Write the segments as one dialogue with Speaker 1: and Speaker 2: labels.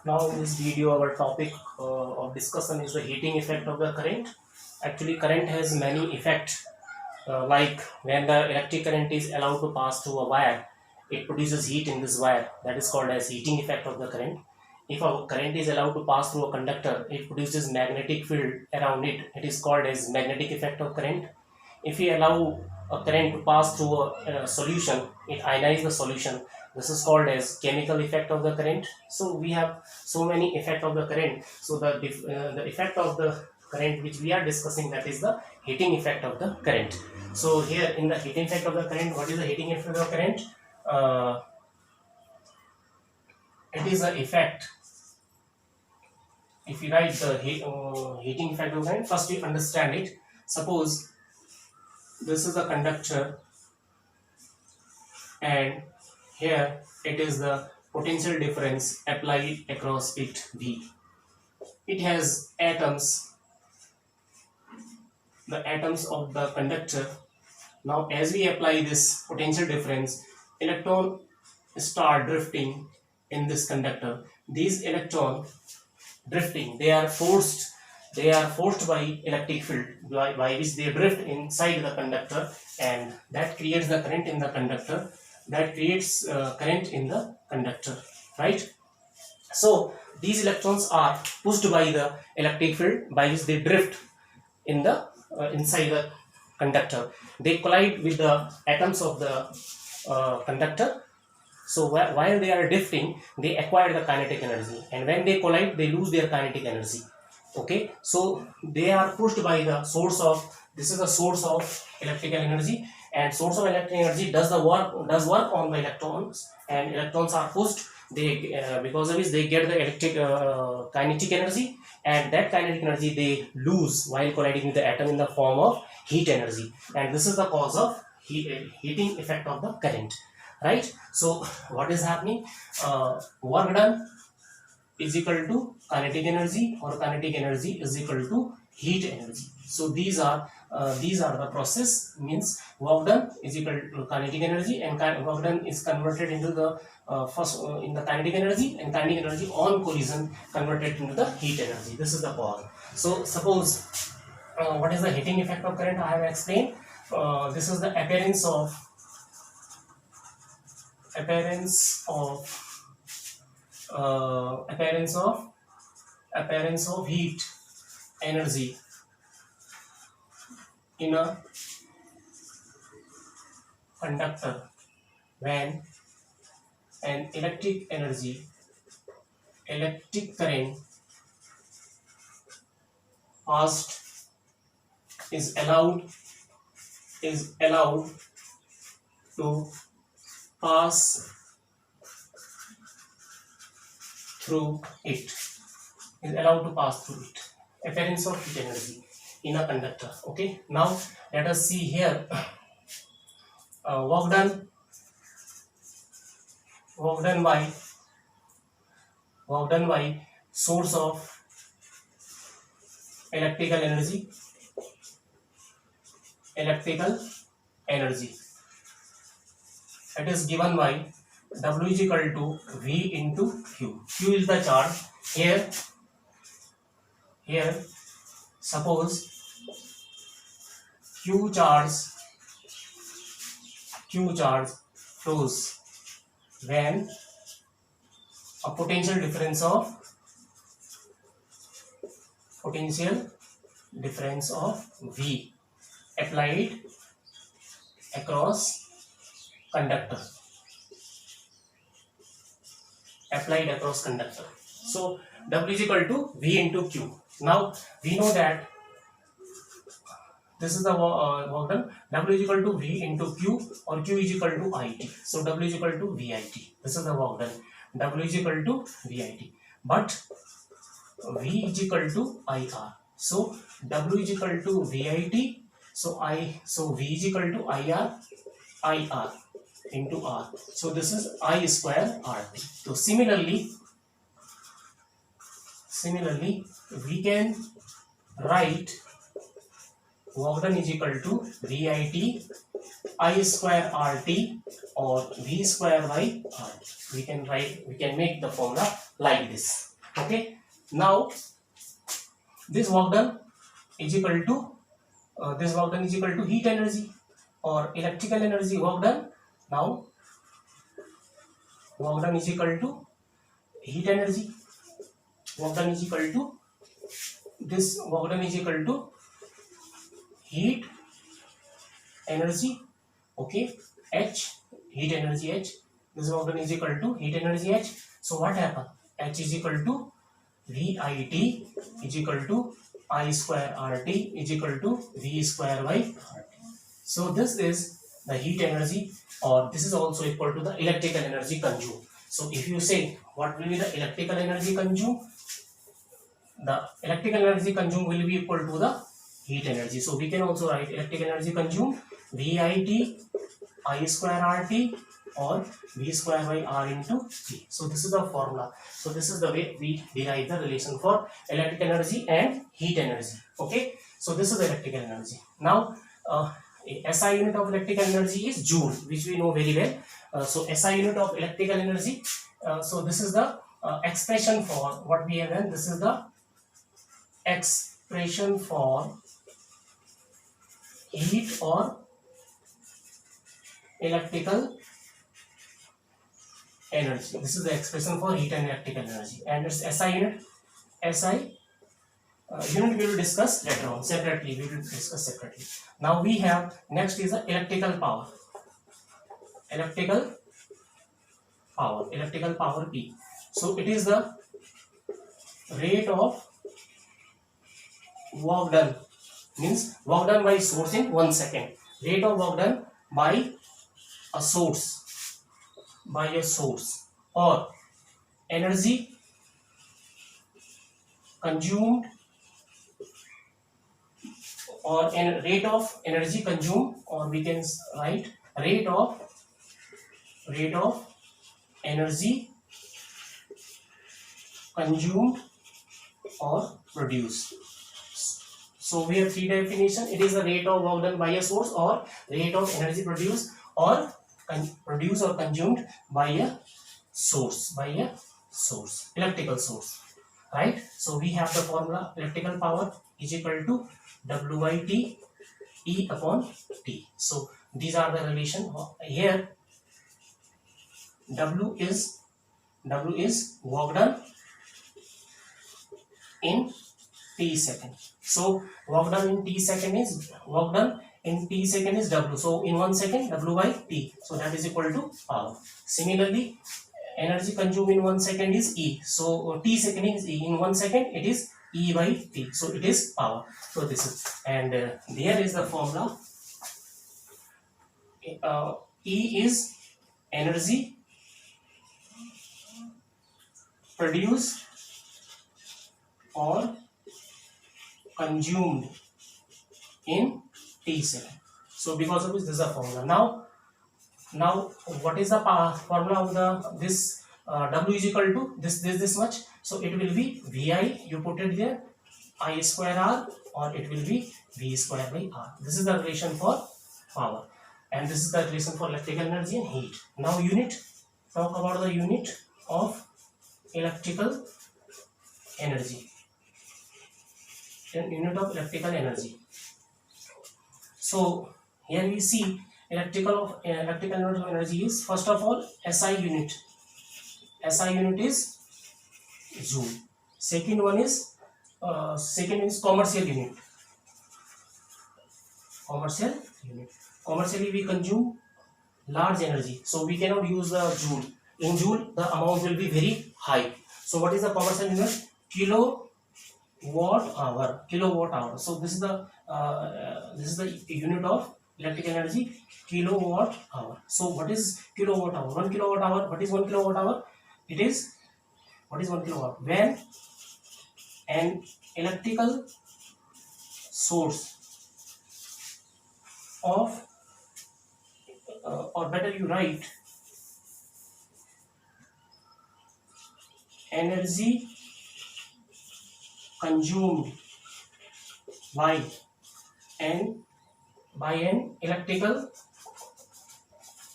Speaker 1: Now in this video our topic of discussion is the heating effect of the current. Actually current has many effects, like when the electric current is allowed to pass through a wire, it produces heat in this wire, that is called as heating effect of the current. If a current is allowed to pass through a conductor, it produces magnetic field around it, it is called as magnetic effect of current. If we allow a current to pass through a solution, it ionizes the solution. This is called as chemical effect of the current. So we have so many effect of the current. So the effect of the current which we are discussing, that is the heating effect of the current. So here in the heating effect of the current, what is the heating effect of the current? It is an effect. If you write the heating effect of the current, first we understand it. Suppose this is the conductor and here it is the potential difference applied across it V. It has atoms, the atoms of the conductor. Now as we apply this potential difference, electron start drifting in this conductor. These electron drifting, they are forced by electric field by which they drift inside the conductor, and that creates the current in the conductor, that creates current in the conductor, right? So these electrons are pushed by the electric field by which they drift in the inside the conductor. They collide with the atoms of the conductor. So while they are drifting, they acquire the kinetic energy, and when they collide, they lose their kinetic energy. Okay, so they are pushed by the source of, this is the source of electrical energy, and source of electric energy does work on the electrons, and electrons are pushed. They because of which they get the electric kinetic energy, and that kinetic energy they lose while colliding with the atom in the form of heat energy, and this is the cause of heating effect of the current, right? So what is happening? Work done is equal to kinetic energy, or kinetic energy is equal to heat energy. So these are the process, means work done is equal to kinetic energy, and work done is converted into the first in the kinetic energy, and kinetic energy on collision converted into the heat energy. This is the cause. So suppose what is the heating effect of current? I have explained. This is the appearance of heat energy in a conductor when an electric current passed is allowed to pass through it. Appearance of heat energy in a conductor. Okay, now let us see here. Work done by source of electrical energy. It is given by W is equal to V into Q. Q is the charge. Here suppose Q charge flows when a potential difference of V applied across conductor. So W is equal to V into Q. Now we know that this is the work done. W is equal to V into Q, or Q is equal to IT. So W is equal to VIT. This is the work done. W is equal to VIT. But V is equal to IR. So W is equal to VIT. So V is equal to IR into R. So this is I square RT. So similarly we can write work done is equal to VIT I square RT, or V square by RT. We can make the formula like this. Okay, now this work done is equal to heat energy or electrical energy work done. Now work done is equal to heat energy. Work done is equal to this work done is equal to heat energy. Okay, H, heat energy H. This work done is equal to heat energy H. So what happened? H is equal to VIT is equal to I square RT is equal to V square by RT. So this is the heat energy, or this is also equal to the electrical energy consumed. So if you say what will be the electrical energy consumed, the electrical energy consumed will be equal to the heat energy. So we can also write electrical energy consumed VIT I square RT or V square by R into T. So this is the formula. So this is the way we derive the relation for electrical energy and heat energy. Okay. So this is the electrical energy. Now SI unit of electrical energy is joule, which we know very well. So SI unit of electrical energy. So this is the expression for what we have done. This is the expression for heat or electrical energy. This is the expression for heat and electrical energy, and its SI unit. SI unit we will discuss later on separately. We will discuss separately. Now we have next is the electrical power. Electrical power P. So it is the rate of work done, means work done by source in 1 second. Rate of work done by a source, or energy consumed, or rate of energy consumed, or we can write rate of energy consumed or produced. So we have three definitions. It is the rate of work done by a source, or rate of energy produced or produced or consumed by a source, electrical source, right? So we have the formula electrical power is equal to W by T E upon T. So these are the relation here. W is work done in T second. So work done in T second is W. So in 1 second, W by T. So that is equal to power. Similarly, energy consumed in 1 second is E. So T second is E. In 1 second, it is E by T. So it is power. So this is, and there is the formula. E is energy produced or consumed in T second. So because of this is the formula. Now what is the formula of this W is equal to this much. So it will be VI, you put it there, I square R, or it will be V square by R. This is the relation for power, and this is the relation for electrical energy and heat. Now talk about the unit of electrical energy. Unit of electrical energy. So here we see electrical energy is, first of all, SI unit. SI unit is joule. Second is commercial unit. Commercially we consume large energy, so we cannot use the joule. In joule the amount will be very high. So what is the commercial unit? Kilowatt hour. So this is the unit of electrical energy, kilowatt hour. So what is kilowatt hour? 1 kilowatt hour. What is 1 kilowatt hour? What is 1 kilowatt? When an electrical source of or better you write energy consumed by an electrical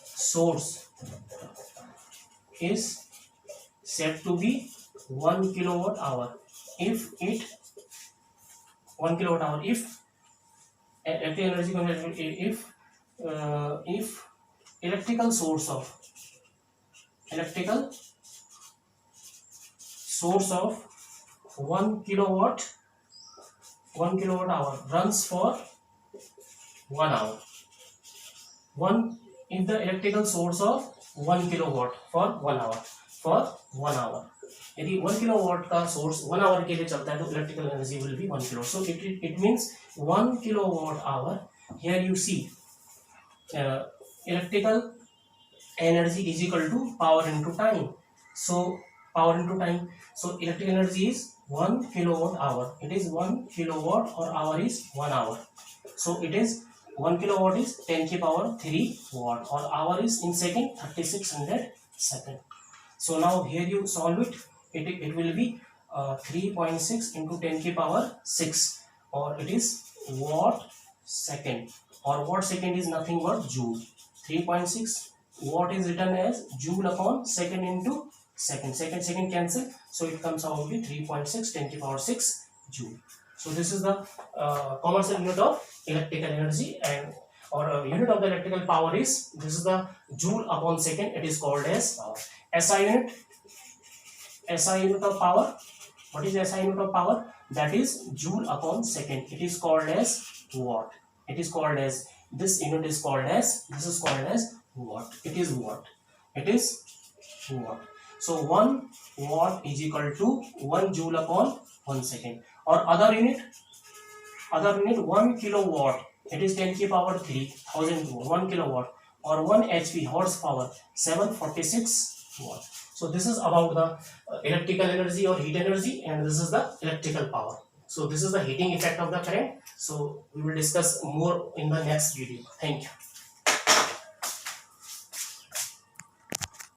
Speaker 1: source is said to be 1 kilowatt hour. If it 1 kilowatt hour, if electrical energy conversion, if electrical source of 1 kilowatt hour runs for 1 hour. If the electrical source of 1 kilowatt for 1 hour, यदि 1 kilowatt का source 1 our के लिए चलता है तो electrical energy will be 1 kilo. So it means 1 kilowatt hour. Here you see electrical energy is equal to power into time. So power into time, so electrical energy is 1 kilowatt hour. It is 1 kilowatt or hour is 1 hour. So it is 1 kilowatt is 10 की power 3 watt or hour is in second 3600 second. So now here you solve it. It will be 3.6 into 10 की power 6 or it is watt second, or watt second is nothing but joule. 3.6 watt is written as joule upon second into second cancel, so it comes out to be 3.6 10 to the power 6 joule. So this is the commercial unit of electrical energy, and or unit of the electrical power is, this is the joule upon second. It is called as power. SI unit of power. What is SI unit of power? That is joule upon second. It is called as watt. It is called as, this unit is called as, this is called as watt. It is watt. It is watt. So 1 watt is equal to 1 joule upon 1 second. Or other unit 1 kilowatt. It is 10 की power 3000 1 kilowatt, or 1 HP horsepower 746 watt. So this is about the electrical energy or heat energy, and this is the electrical power. So this is the heating effect of the current. So we will discuss more in the next video. Thank you.